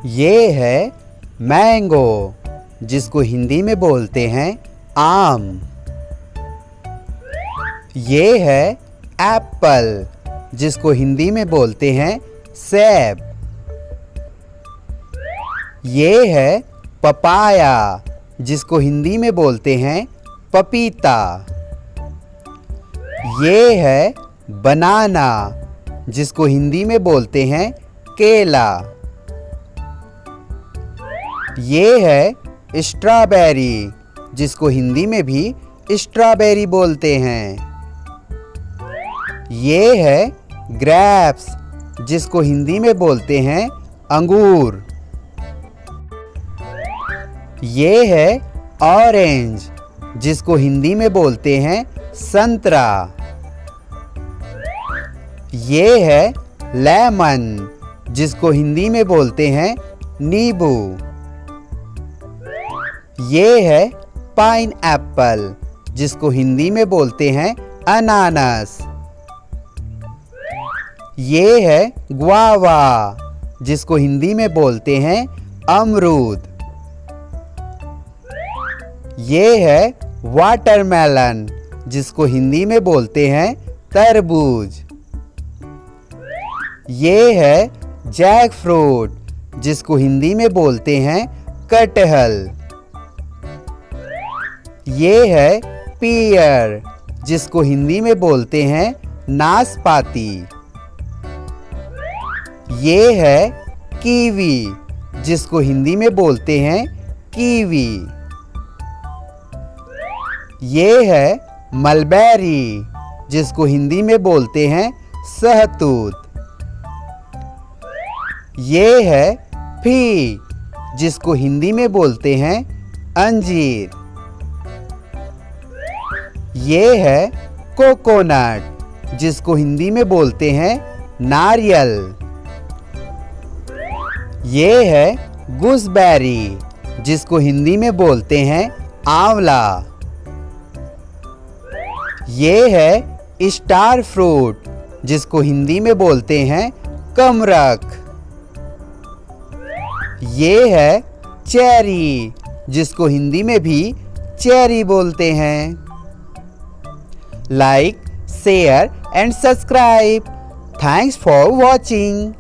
ये है मैंगो, जिसको हिंदी में बोलते हैं आम। ये है एप्पल, जिसको हिंदी में बोलते हैं सेब। ये है पपाया, जिसको हिंदी में बोलते हैं पपीता। ये है बनाना, जिसको हिंदी में बोलते हैं केला। ये है स्ट्रॉबेरी, जिसको हिंदी में भी स्ट्रॉबेरी बोलते हैं। ये है ग्रेप्स, जिसको हिंदी में बोलते हैं अंगूर। ये है ऑरेंज, जिसको हिंदी में बोलते हैं संतरा। ये है लेमन, जिसको हिंदी में बोलते हैं नींबू। ये है पाइनएप्पल, जिसको हिंदी में बोलते हैं अनानास। ये है गुआवा, जिसको हिंदी में बोलते हैं अमरूद। ये है वाटरमेलन, जिसको हिंदी में बोलते हैं तरबूज। ये है जैक फ्रूट, जिसको हिंदी में बोलते हैं कटहल। ये है पीयर, जिसको हिंदी में बोलते हैं नाशपाती। ये है कीवी, जिसको हिंदी में बोलते हैं कीवी। ये है मलबेरी, जिसको हिंदी में बोलते हैं सहतूत। ये है फीग, जिसको हिंदी में बोलते हैं अंजीर। ये है कोकोनट, जिसको हिंदी में बोलते हैं नारियल। ये है गूसबेरी, जिसको हिंदी में बोलते हैं आंवला। ये है स्टार फ्रूट, जिसको हिंदी में बोलते हैं कमरख। ये है चेरी, जिसको हिंदी में भी चेरी बोलते हैं। Like, share and subscribe. Thanks for watching.